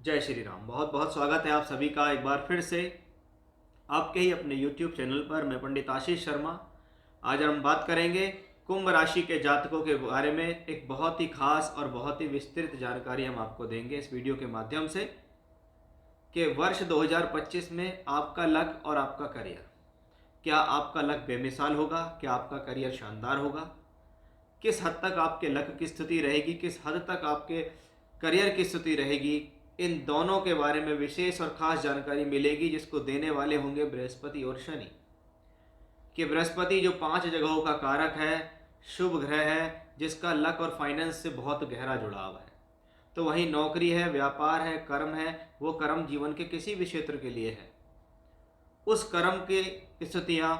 जय श्री राम। बहुत बहुत स्वागत है आप सभी का एक बार फिर से आपके ही अपने YouTube चैनल पर। मैं पंडित आशीष शर्मा। आज हम बात करेंगे कुंभ राशि के जातकों के बारे में। एक बहुत ही खास और बहुत ही विस्तृत जानकारी हम आपको देंगे इस वीडियो के माध्यम से कि वर्ष 2025 में आपका लक और आपका करियर, क्या आपका लक बेमिसाल होगा, क्या आपका करियर शानदार होगा, किस हद तक आपके लक की स्थिति रहेगी, किस हद तक आपके करियर की स्थिति रहेगी, इन दोनों के बारे में विशेष और खास जानकारी मिलेगी, जिसको देने वाले होंगे बृहस्पति और शनि। कि बृहस्पति जो 5 जगहों का कारक है, शुभ ग्रह है, जिसका लक और फाइनेंस से बहुत गहरा जुड़ाव है। तो वहीं नौकरी है, व्यापार है, कर्म है, वो कर्म जीवन के किसी भी क्षेत्र के लिए है, उस कर्म की स्थितियाँ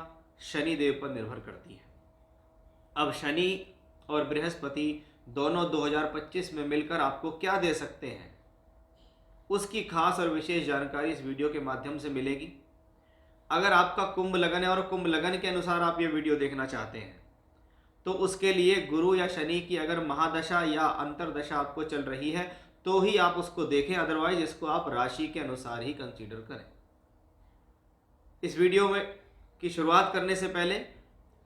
शनि देव पर निर्भर करती हैं। अब शनि और बृहस्पति दोनों 2025 में मिलकर आपको क्या दे सकते हैं, उसकी खास और विशेष जानकारी इस वीडियो के माध्यम से मिलेगी। अगर आपका कुंभ लगन है और कुंभ लगन के अनुसार आप ये वीडियो देखना चाहते हैं, तो उसके लिए गुरु या शनि की अगर महादशा या अंतरदशा आपको चल रही है तो ही आप उसको देखें, अदरवाइज इसको आप राशि के अनुसार ही कंसीडर करें। इस वीडियो में की शुरुआत करने से पहले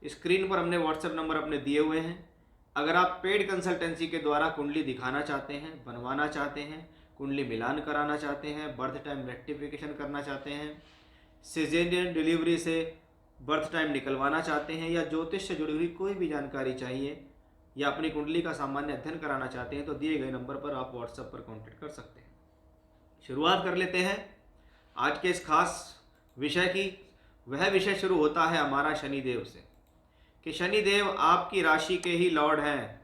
स्क्रीन पर हमने व्हाट्सएप नंबर अपने दिए हुए हैं। अगर आप पेड कंसल्टेंसी के द्वारा कुंडली दिखाना चाहते हैं, बनवाना चाहते हैं, कुंडली मिलान कराना चाहते हैं, बर्थ टाइम रेक्टिफिकेशन करना चाहते हैं, सिजेरियन डिलीवरी से बर्थ टाइम निकलवाना चाहते हैं, या ज्योतिष से जुड़ी हुई कोई भी जानकारी चाहिए, या अपनी कुंडली का सामान्य अध्ययन कराना चाहते हैं, तो दिए गए नंबर पर आप व्हाट्सएप पर कॉन्टेक्ट कर सकते हैं। शुरुआत कर लेते हैं आज के इस खास विषय की। वह विषय शुरू होता है हमारा शनिदेव से, कि शनिदेव आपकी राशि के ही लॉर्ड हैं।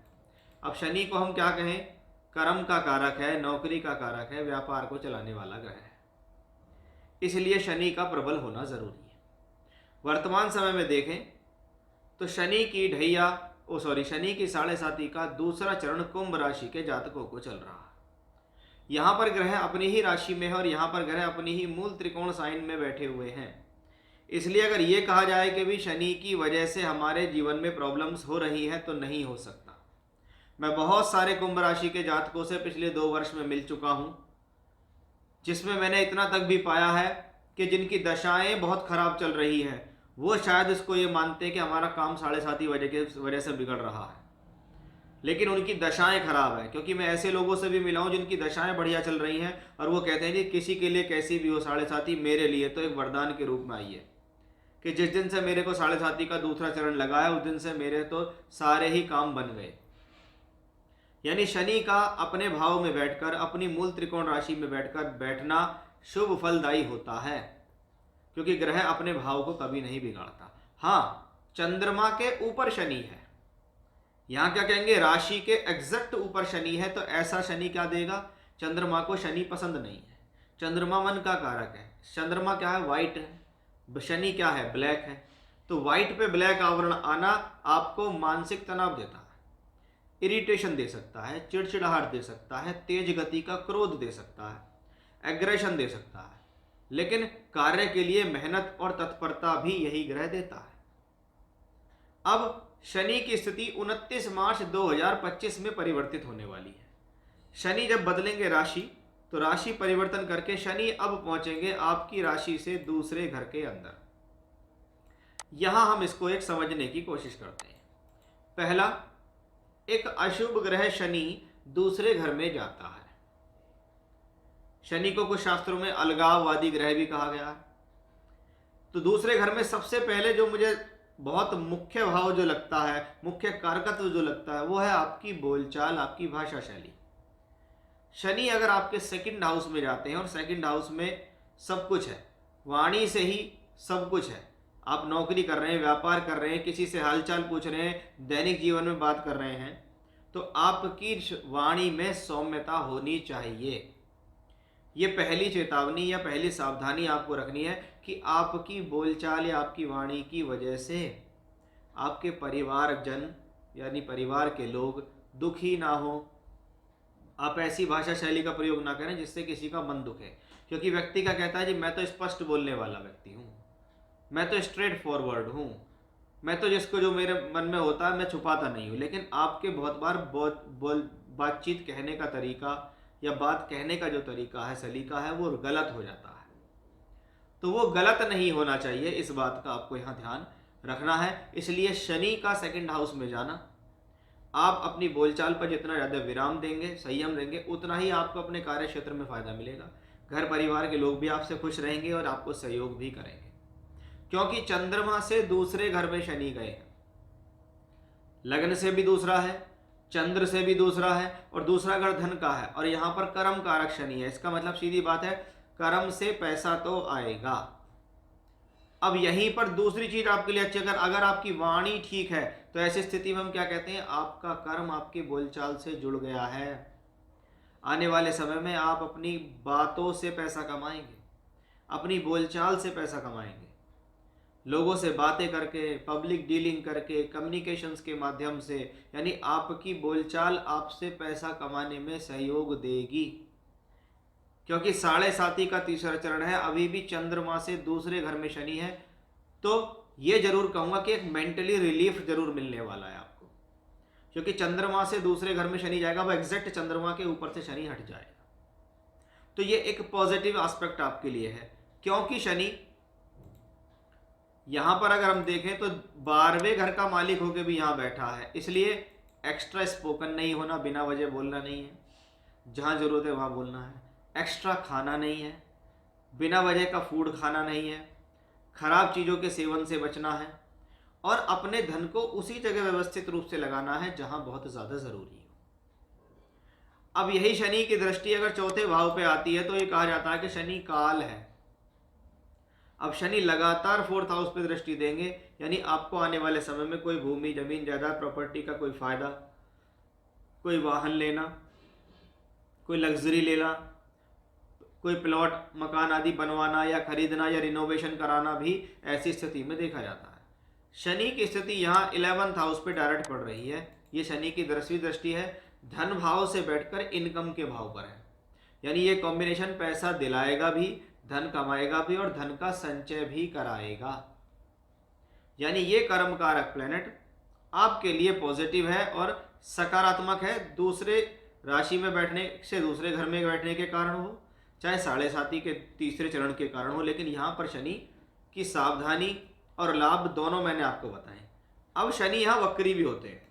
अब शनि को हम क्या कहें? कर्म का कारक है, नौकरी का कारक है, व्यापार को चलाने वाला ग्रह है। इसलिए शनि का प्रबल होना जरूरी है। वर्तमान समय में देखें तो शनि की ढैया शनि की 7.5 का दूसरा चरण कुंभ राशि के जातकों को चल रहा है। यहाँ पर ग्रह अपनी ही राशि में है और यहाँ पर ग्रह अपनी ही मूल त्रिकोण साइन में बैठे हुए हैं। इसलिए अगर ये कहा जाए कि भी शनि की वजह से हमारे जीवन में प्रॉब्लम्स हो रही है, तो नहीं हो सकता। मैं बहुत सारे कुंभ राशि के जातकों से पिछले 2 वर्ष में मिल चुका हूँ, जिसमें मैंने इतना तक भी पाया है कि जिनकी दशाएं बहुत खराब चल रही हैं, वो शायद इसको ये मानते हैं कि हमारा काम 7.5 की वजह से बिगड़ रहा है, लेकिन उनकी दशाएं खराब है। क्योंकि मैं ऐसे लोगों से भी मिला हूँ जिनकी दशाएं बढ़िया चल रही हैं और वो कहते हैं कि किसी के लिए कैसी भी हो 7.5, मेरे लिए तो एक वरदान के रूप में आई है कि जिस दिन से मेरे को 7.5 का दूसरा चरण लगा है, उस दिन से मेरे तो सारे ही काम बन गए। यानी शनि का अपने भाव में बैठकर, अपनी मूल त्रिकोण राशि में बैठना शुभ फलदायी होता है, क्योंकि ग्रह अपने भाव को कभी नहीं बिगाड़ता। हाँ, चंद्रमा के ऊपर शनि है, यहाँ क्या कहेंगे, राशि के एग्जैक्ट ऊपर शनि है, तो ऐसा शनि क्या देगा? चंद्रमा को शनि पसंद नहीं है। चंद्रमा मन का कारक है। चंद्रमा क्या है? व्हाइट है। शनि क्या है? ब्लैक है। तो व्हाइट पे ब्लैक आवरण आना आपको मानसिक तनाव देता है, इरिटेशन दे सकता है, चिड़चिड़ाहट दे सकता है, तेज गति का क्रोध दे सकता है, एग्रेशन दे सकता है, लेकिन कार्य के लिए मेहनत और तत्परता भी यही ग्रह देता है। अब शनि की स्थिति 29 मार्च 2025 में परिवर्तित होने वाली है। शनि जब बदलेंगे राशि, तो राशि परिवर्तन करके शनि अब पहुंचेंगे आपकी राशि से दूसरे घर के अंदर। यहां हम इसको एक समझने की कोशिश करते हैं। पहला, एक अशुभ ग्रह शनि दूसरे घर में जाता है। शनि को कुछ शास्त्रों में अलगाववादी ग्रह भी कहा गया है। तो दूसरे घर में सबसे पहले जो मुझे बहुत मुख्य भाव जो लगता है, मुख्य कारकत्व जो लगता है, वो है आपकी बोलचाल, आपकी भाषा शैली। शनि अगर आपके सेकंड हाउस में जाते हैं, और सेकंड हाउस में सब कुछ है, वाणी से ही सब कुछ है। आप नौकरी कर रहे हैं, व्यापार कर रहे हैं, किसी से हालचाल पूछ रहे हैं, दैनिक जीवन में बात कर रहे हैं, तो आपकी वाणी में सौम्यता होनी चाहिए। ये पहली चेतावनी या पहली सावधानी आपको रखनी है कि आपकी बोलचाल या आपकी वाणी की वजह से आपके परिवारजन यानी परिवार के लोग दुखी ना हो। आप ऐसी भाषा शैली का प्रयोग ना करें जिससे किसी का मन दुखे, क्योंकि व्यक्ति का कहता है जी मैं तो स्पष्ट बोलने वाला व्यक्ति हूँ, मैं तो स्ट्रेट फॉरवर्ड हूँ, मैं तो जिसको जो मेरे मन में होता है मैं छुपाता नहीं हूँ। लेकिन आपके बहुत बार बातचीत कहने का तरीका या बात कहने का जो तरीका है, सलीका है, वो गलत हो जाता है। तो वो गलत नहीं होना चाहिए, इस बात का आपको यहाँ ध्यान रखना है। इसलिए शनि का सेकंड हाउस में जाना, आप अपनी बोलचाल पर जितना ज़्यादा विराम देंगे, संयम देंगे, उतना ही आपको अपने कार्य क्षेत्र में फ़ायदा मिलेगा। घर परिवार के लोग भी आपसे खुश रहेंगे और आपको सहयोग भी करेंगे, क्योंकि चंद्रमा से दूसरे घर में शनि गए हैं। लग्न से भी दूसरा है, चंद्र से भी दूसरा है, और दूसरा घर धन का है, और यहाँ पर कर्म कारक शनि है। इसका मतलब सीधी बात है, कर्म से पैसा तो आएगा। अब यहीं पर दूसरी चीज आपके लिए अच्छी, अगर आपकी वाणी ठीक है तो ऐसी स्थिति में हम क्या कहते हैं, आपका कर्म आपकी बोलचाल से जुड़ गया है। आने वाले समय में आप अपनी बातों से पैसा कमाएंगे, अपनी बोलचाल से पैसा कमाएंगे, लोगों से बातें करके, पब्लिक डीलिंग करके, कम्युनिकेशंस के माध्यम से, यानी आपकी बोलचाल आपसे पैसा कमाने में सहयोग देगी। क्योंकि 7.5 का तीसरा चरण है, अभी भी चंद्रमा से दूसरे घर में शनि है, तो ये जरूर कहूंगा कि एक मेंटली रिलीफ जरूर मिलने वाला है आपको, क्योंकि चंद्रमा से दूसरे घर में शनि जाएगा, वो एग्जैक्ट चंद्रमा के ऊपर से शनि हट जाएगा। तो ये एक पॉजिटिव एस्पेक्ट आपके लिए है, क्योंकि शनि यहां पर अगर हम देखें तो 12वें घर का मालिक होकर भी यहां बैठा है, इसलिए एक्स्ट्रा स्पोकन नहीं होना, बिना वजह बोलना नहीं है, जहां जरूरत है वहां बोलना है, एक्स्ट्रा खाना नहीं है, बिना वजह का फूड खाना नहीं है, खराब चीज़ों के सेवन से बचना है, और अपने धन को उसी जगह व्यवस्थित रूप से लगाना है जहां बहुत ज़्यादा ज़रूरी है। अब यही शनि की दृष्टि अगर चौथे भाव पे आती है तो ये कहा जाता है कि शनि काल है। अब शनि लगातार 4th हाउस पे दृष्टि देंगे, यानी आपको आने वाले समय में कोई भूमि, जमीन, जायदाद, प्रॉपर्टी का कोई फायदा, कोई वाहन लेना, कोई लग्जरी लेना, कोई प्लॉट, मकान आदि बनवाना या खरीदना या रिनोवेशन कराना भी ऐसी स्थिति में देखा जाता है। शनि की स्थिति यहाँ 11th हाउस पे डायरेक्ट पड़ रही है। ये शनि की 10वीं दृष्टि है, धन भाव से बैठकर इनकम के भाव पर है, यानी ये कॉम्बिनेशन पैसा दिलाएगा भी, धन कमाएगा भी और धन का संचय भी कराएगा। यानी ये कर्म कारक प्लेनेट आपके लिए पॉजिटिव है और सकारात्मक है। दूसरे राशि में बैठने से दूसरे घर में बैठने के कारण हो, चाहे 7.5 के तीसरे चरण के कारण हो, लेकिन यहाँ पर शनि की सावधानी और लाभ दोनों मैंने आपको बताए। अब शनि यहाँ वक्री भी होते हैं।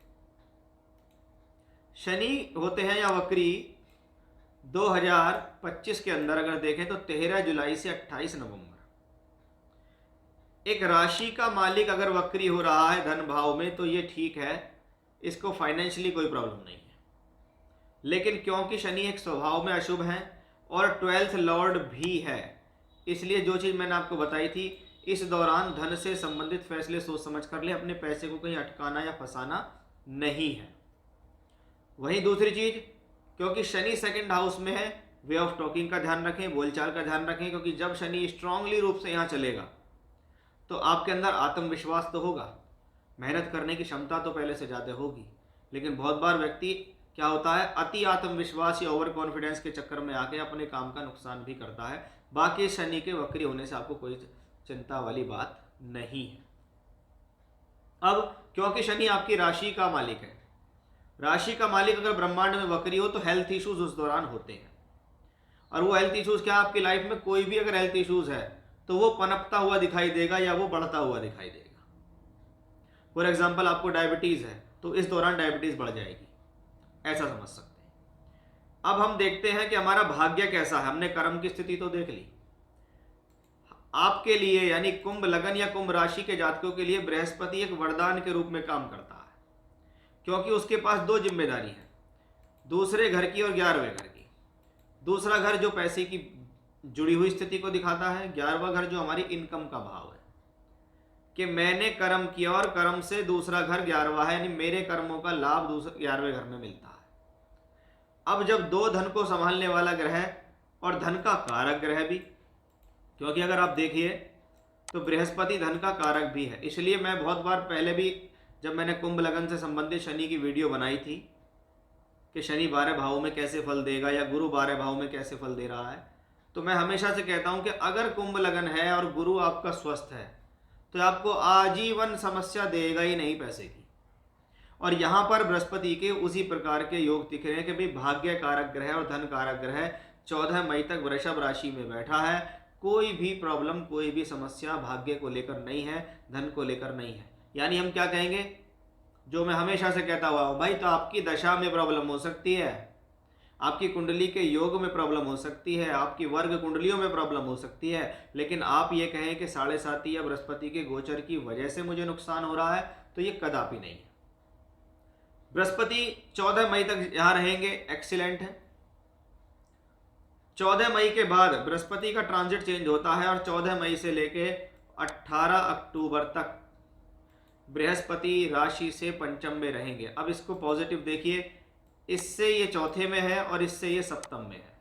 शनि होते हैं या वक्री 2025 के अंदर अगर देखें तो 13 जुलाई से 28 नवंबर। एक राशि का मालिक अगर वक्री हो रहा है धन भाव में तो ये ठीक है, इसको फाइनेंशियली कोई प्रॉब्लम नहीं है। लेकिन क्योंकि शनि एक स्वभाव में अशुभ है और 12th लॉर्ड भी है, इसलिए जो चीज़ मैंने आपको बताई थी, इस दौरान धन से संबंधित फैसले सोच समझ कर ले, अपने पैसे को कहीं अटकाना या फंसाना नहीं है। वहीं दूसरी चीज़, क्योंकि शनि सेकंड हाउस में है, वे ऑफ टॉकिंग का ध्यान रखें, बोलचाल का ध्यान रखें, क्योंकि जब शनि स्ट्रांगली रूप से यहाँ चलेगा तो आपके अंदर आत्मविश्वास तो होगा, मेहनत करने की क्षमता तो पहले से ज़्यादा होगी, लेकिन बहुत बार व्यक्ति क्या होता है, अति आत्मविश्वास या ओवर कॉन्फिडेंस के चक्कर में आके अपने काम का नुकसान भी करता है। बाकी शनि के वक्री होने से आपको कोई चिंता वाली बात नहीं है। अब क्योंकि शनि आपकी राशि का मालिक है, राशि का मालिक अगर ब्रह्मांड में वक्री हो तो हेल्थ इश्यूज उस दौरान होते हैं। और वो हेल्थ इश्यूज क्या, आपकी लाइफ में कोई भी अगर हेल्थ इश्यूज है तो वो पनपता हुआ दिखाई देगा या वो बढ़ता हुआ दिखाई देगा। फॉर एग्जाम्पल आपको डायबिटीज है तो इस दौरान डायबिटीज बढ़ जाएगी, ऐसा समझ सकते हैं। अब हम देखते हैं कि हमारा भाग्य कैसा है। हमने कर्म की स्थिति तो देख ली। आपके लिए यानी कुंभ लगन या कुंभ राशि के जातकों के लिए बृहस्पति एक वरदान के रूप में काम करता है, क्योंकि उसके पास दो जिम्मेदारी है, दूसरे घर की और 11वें घर की। दूसरा घर जो पैसे की जुड़ी हुई स्थिति को दिखाता है, 11वां घर जो हमारी इनकम का भाव है, कि मैंने कर्म किया और कर्म से दूसरा घर 11वां है, यानी मेरे कर्मों का लाभ 11वें घर में मिलता है। अब जब दो धन को संभालने वाला ग्रह और धन का कारक ग्रह भी, क्योंकि अगर आप देखिए तो बृहस्पति धन का कारक भी है, इसलिए मैं बहुत बार पहले भी जब मैंने कुंभ लगन से संबंधित शनि की वीडियो बनाई थी कि शनि 12 भावों में कैसे फल देगा या गुरु 12 भाव में कैसे फल दे रहा है, तो मैं हमेशा से कहता हूं कि अगर कुंभ लगन है और गुरु आपका स्वस्थ है तो आपको आजीवन समस्या देगा ही नहीं पैसे की। और यहाँ पर बृहस्पति के उसी प्रकार के योग दिख रहे हैं कि भाई भाग्य कारक ग्रह और धन कारक ग्रह 14 मई तक वृषभ राशि में बैठा है। कोई भी प्रॉब्लम, कोई भी समस्या भाग्य को लेकर नहीं है, धन को लेकर नहीं है। यानी हम क्या कहेंगे, जो मैं हमेशा से कहता हुआ हूँ, भाई तो आपकी दशा में प्रॉब्लम हो सकती है, आपकी कुंडली के योग में प्रॉब्लम हो सकती है, आपकी वर्ग कुंडलियों में प्रॉब्लम हो सकती है, लेकिन आप ये कहें कि 7.5 या बृहस्पति के गोचर की वजह से मुझे नुकसान हो रहा है, तो ये कदापि नहीं है। बृहस्पति 14 मई तक यहां रहेंगे, एक्सीलेंट है। 14 मई के बाद बृहस्पति का ट्रांजिट चेंज होता है और 14 मई से लेके 18 अक्टूबर तक बृहस्पति राशि से पंचम में रहेंगे। अब इसको पॉजिटिव देखिए, इससे ये चौथे में है और इससे ये सप्तम में है।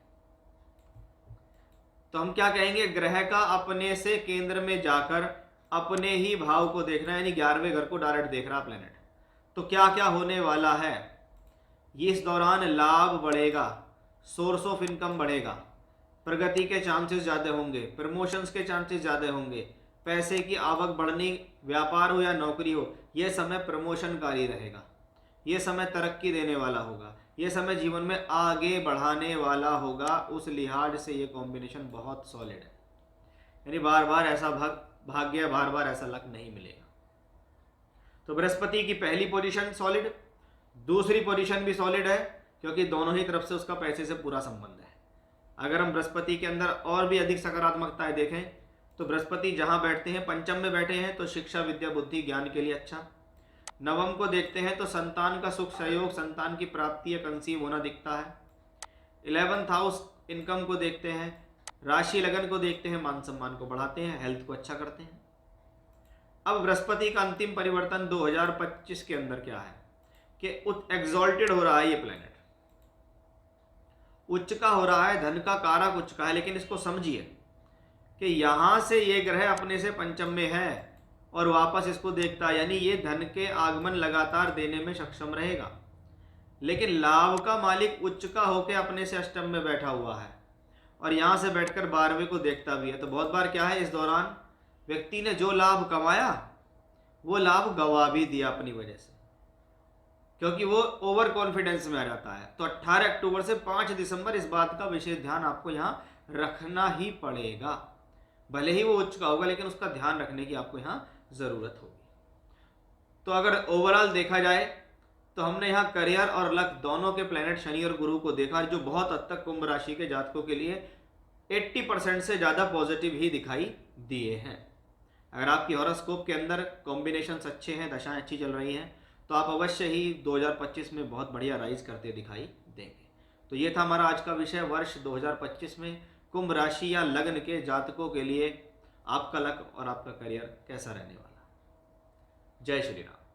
तो हम क्या कहेंगे, ग्रह का अपने से केंद्र में जाकर अपने ही भाव को देखना, यानी 11वें घर को डायरेक्ट देख रहा प्लेनेट। तो क्या क्या होने वाला है, ये इस दौरान लाभ बढ़ेगा, सोर्स ऑफ इनकम बढ़ेगा, प्रगति के चांसेस ज़्यादा होंगे, प्रमोशंस के चांसेस ज़्यादा होंगे, पैसे की आवक बढ़नी, व्यापार हो या नौकरी हो, यह समय प्रमोशनकारी रहेगा, ये समय तरक्की देने वाला होगा, ये समय जीवन में आगे बढ़ाने वाला होगा। उस लिहाज से ये कॉम्बिनेशन बहुत सॉलिड है, यानी बार बार ऐसा भाग्य, बार बार ऐसा लक नहीं मिलेगा। तो बृहस्पति की पहली पोजीशन सॉलिड, दूसरी पोजीशन भी सॉलिड है, क्योंकि दोनों ही तरफ से उसका पैसे से पूरा संबंध है। अगर हम बृहस्पति के अंदर और भी अधिक सकारात्मकताएं देखें तो बृहस्पति जहां बैठते हैं, पंचम में बैठे हैं, तो शिक्षा, विद्या, बुद्धि, ज्ञान के लिए अच्छा। नवम को देखते हैं तो संतान का सुख, सहयोग, संतान की प्राप्ति या कंसीव होना दिखता है। 11th हाउस इनकम को देखते हैं, राशि लगन को देखते हैं, मान सम्मान को बढ़ाते हैं, हेल्थ को अच्छा करते हैं। अब बृहस्पति का अंतिम परिवर्तन 2025 के अंदर क्या है कि एग्जॉल्टेड हो रहा है, ये प्लेनेट उच्च का हो रहा है, धन का कारक उच्च का है। लेकिन इसको समझिए कि यहां से ये ग्रह अपने से पंचम में है और वापस इसको देखता है, यानी ये धन के आगमन लगातार देने में सक्षम रहेगा। लेकिन लाभ का मालिक उच्च का होकर अपने से अष्टम में बैठा हुआ है और यहां से बैठकर 12वें को देखता भी है। तो बहुत बार क्या है, इस दौरान व्यक्ति ने जो लाभ कमाया वो लाभ गवा भी दिया अपनी वजह से, क्योंकि वो ओवर कॉन्फिडेंस में आ जाता है। तो 18 अक्टूबर से 5 दिसंबर इस बात का विशेष ध्यान आपको यहां रखना ही पड़ेगा। भले ही वो उच्च का होगा, लेकिन उसका ध्यान रखने की आपको यहां जरूरत होगी। तो अगर ओवरऑल देखा जाए तो हमने यहाँ करियर और लक दोनों के प्लेनेट शनि और गुरु को देखा, जो बहुत हद तक कुंभ राशि के जातकों के लिए 80% से ज़्यादा पॉजिटिव ही दिखाई दिए हैं। अगर आपकी हॉरोस्कोप के अंदर कॉम्बिनेशंस अच्छे हैं, दशाएं अच्छी चल रही हैं, तो आप अवश्य ही 2025 में बहुत बढ़िया राइज करते दिखाई देंगे। तो ये था हमारा आज का विषय, वर्ष 2025 में कुंभ राशि या लग्न के जातकों के लिए आपका लक और आपका करियर कैसा रहने वाला। जय श्री राम।